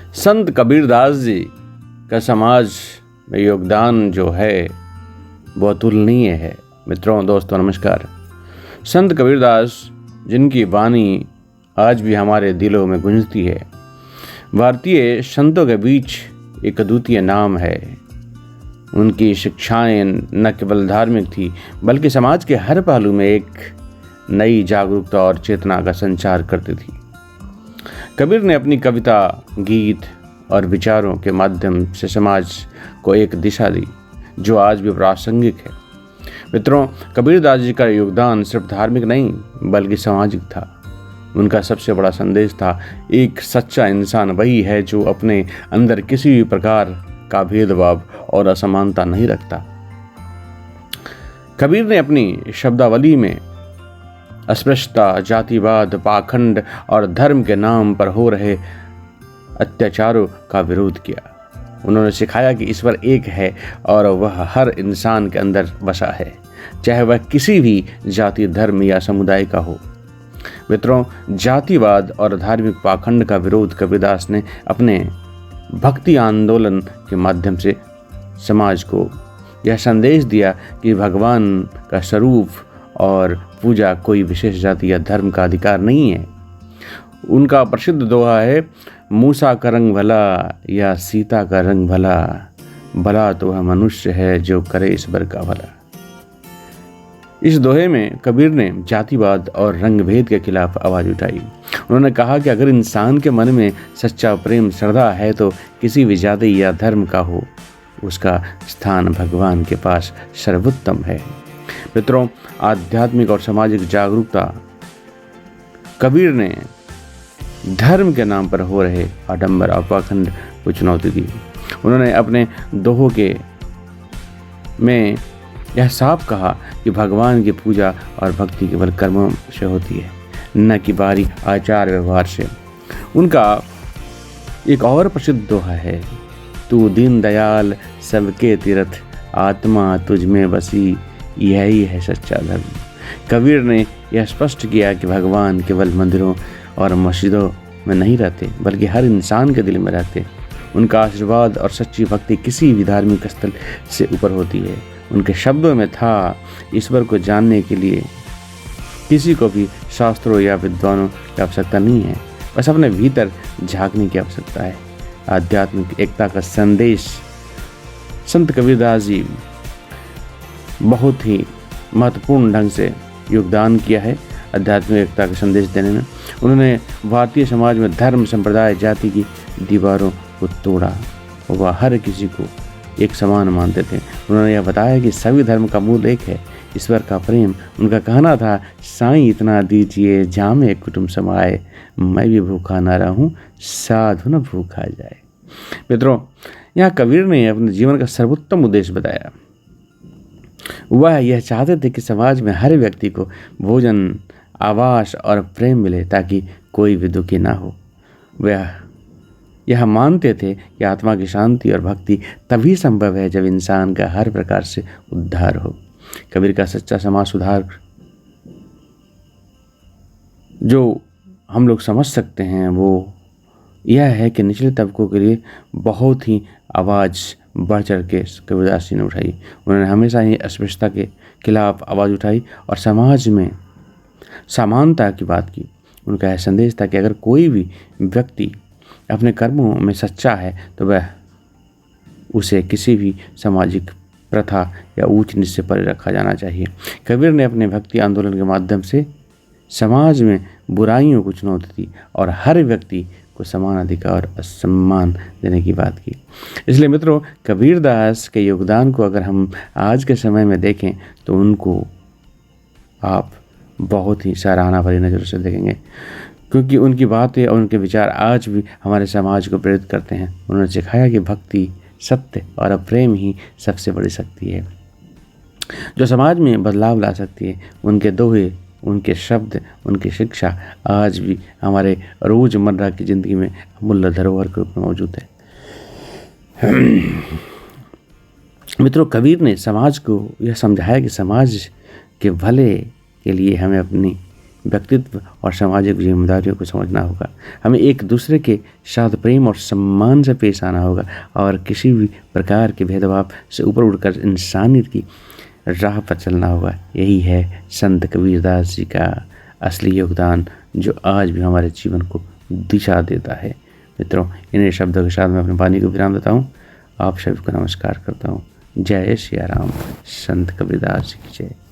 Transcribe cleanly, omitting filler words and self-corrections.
संत कबीरदास जी का समाज में योगदान जो है वो अतुलनीय है। मित्रों, दोस्तों, नमस्कार। संत कबीरदास जिनकी वाणी आज भी हमारे दिलों में गूंजती है, भारतीय संतों के बीच एक अद्वितीय नाम है। उनकी शिक्षाएं न केवल धार्मिक थी बल्कि समाज के हर पहलू में एक नई जागरूकता और चेतना का संचार करती थी। कबीर ने अपनी कविता, गीत और विचारों के माध्यम से समाज को एक दिशा दी जो आज भी प्रासंगिक है। मित्रों, कबीरदास जी का योगदान सिर्फ धार्मिक नहीं बल्कि सामाजिक था। उनका सबसे बड़ा संदेश था, एक सच्चा इंसान वही है जो अपने अंदर किसी भी प्रकार का भेदभाव और असमानता नहीं रखता। कबीर ने अपनी शब्दावली में अस्पृश्यता, जातिवाद, पाखंड और धर्म के नाम पर हो रहे अत्याचारों का विरोध किया। उन्होंने सिखाया कि ईश्वर एक है और वह हर इंसान के अंदर बसा है, चाहे वह किसी भी जाति, धर्म या समुदाय का हो। मित्रों, जातिवाद और धार्मिक पाखंड का विरोध कबीरदास ने अपने भक्ति आंदोलन के माध्यम से समाज को यह संदेश दिया कि भगवान का स्वरूप और पूजा कोई विशेष जाति या धर्म का अधिकार नहीं है। उनका प्रसिद्ध दोहा है, मूसा का रंग भला या सीता का रंग भला, भला तो वह मनुष्य है जो करे ईश्वर का भला। इस दोहे में कबीर ने जातिवाद और रंगभेद के खिलाफ आवाज उठाई। उन्होंने कहा कि अगर इंसान के मन में सच्चा प्रेम, श्रद्धा है तो किसी भी जाति या धर्म का हो, उसका स्थान भगवान के पास सर्वोत्तम है। मित्रों, आध्यात्मिक और सामाजिक जागरूकता कबीर ने धर्म के नाम पर हो रहे आडंबर और पाखंड को चुनौती दी। उन्होंने अपने दोहों के में यह साफ कहा कि भगवान की पूजा और भक्ति केवल कर्मों से होती है, न कि बाहरी आचार व्यवहार से। उनका एक और प्रसिद्ध दोहा है, तू दीन दयाल सबके तीर्थ, आत्मा तुझ में बसी, यही है सच्चा धर्म। कबीर ने यह स्पष्ट किया कि भगवान केवल मंदिरों और मस्जिदों में नहीं रहते बल्कि हर इंसान के दिल में रहते। उनका आशीर्वाद और सच्ची भक्ति किसी भी धार्मिक स्थल से ऊपर होती है। उनके शब्दों में था, ईश्वर को जानने के लिए किसी को भी शास्त्रों या विद्वानों की आवश्यकता नहीं है, बस अपने भीतर झांकने की आवश्यकता है। आध्यात्मिक एकता का संदेश संत कबीरदास जी बहुत ही महत्वपूर्ण ढंग से योगदान किया है आध्यात्मिक एकता का संदेश देने में। उन्होंने भारतीय समाज में धर्म, संप्रदाय, जाति की दीवारों को तोड़ा। वह हर किसी को एक समान मानते थे। उन्होंने यह बताया कि सभी धर्म का मूल एक है, ईश्वर का प्रेम। उनका कहना था, साईं इतना दीजिए जामे कुटुंब समाए, मैं भी भूखा ना रहूं, साधु न भूखा जाए। मित्रों, यहाँ कबीर ने अपने जीवन का सर्वोत्तम उद्देश्य बताया। वह यह चाहते थे कि समाज में हर व्यक्ति को भोजन, आवास और प्रेम मिले ताकि कोई भी दुखी ना हो। वह यह मानते थे कि आत्मा की शांति और भक्ति तभी संभव है जब इंसान का हर प्रकार से उद्धार हो। कबीर का सच्चा समाज सुधार जो हम लोग समझ सकते हैं वो यह है कि निचले तबकों के लिए बहुत ही आवाज़ बढ़ चढ़ के कबीरदास जी ने उठाई। उन्होंने हमेशा ही अस्पृश्यता के खिलाफ आवाज़ उठाई और समाज में समानता की बात की। उनका यह संदेश था कि अगर कोई भी व्यक्ति अपने कर्मों में सच्चा है तो वह उसे किसी भी सामाजिक प्रथा या ऊंच नीच से परे रखा जाना चाहिए। कबीर ने अपने भक्ति आंदोलन के माध्यम से समाज में बुराइयों को चुनौती दी और हर व्यक्ति को समान अधिकार और सम्मान देने की बात की। इसलिए मित्रों, कबीरदास के योगदान को अगर हम आज के समय में देखें तो उनको आप बहुत ही सराहना भरी नज़रों से देखेंगे, क्योंकि उनकी बातें और उनके विचार आज भी हमारे समाज को प्रेरित करते हैं। उन्होंने सिखाया कि भक्ति, सत्य और प्रेम ही सबसे बड़ी शक्ति है जो समाज में बदलाव ला सकती है। उनके दोहे, उनके शब्द, उनकी शिक्षा आज भी हमारे रोज़मर्रा की ज़िंदगी में अमूल्य धरोहर के रूप में मौजूद है। मित्रों, कबीर ने समाज को यह समझाया कि समाज के भले के लिए हमें अपनी व्यक्तित्व और सामाजिक जिम्मेदारियों को समझना होगा। हमें एक दूसरे के साथ प्रेम और सम्मान से पेश आना होगा और किसी भी प्रकार के भेदभाव से ऊपर उठकर इंसानियत की राह पर चलना होगा। यही है संत कबीरदास जी का असली योगदान, जो आज भी हमारे जीवन को दिशा देता है। मित्रों, इन्हीं शब्दों के साथ मैं अपनी वाणी को विराम देता हूँ। आप सभी को नमस्कार करता हूँ। जय सिया राम। संत कबीरदास जी की जय।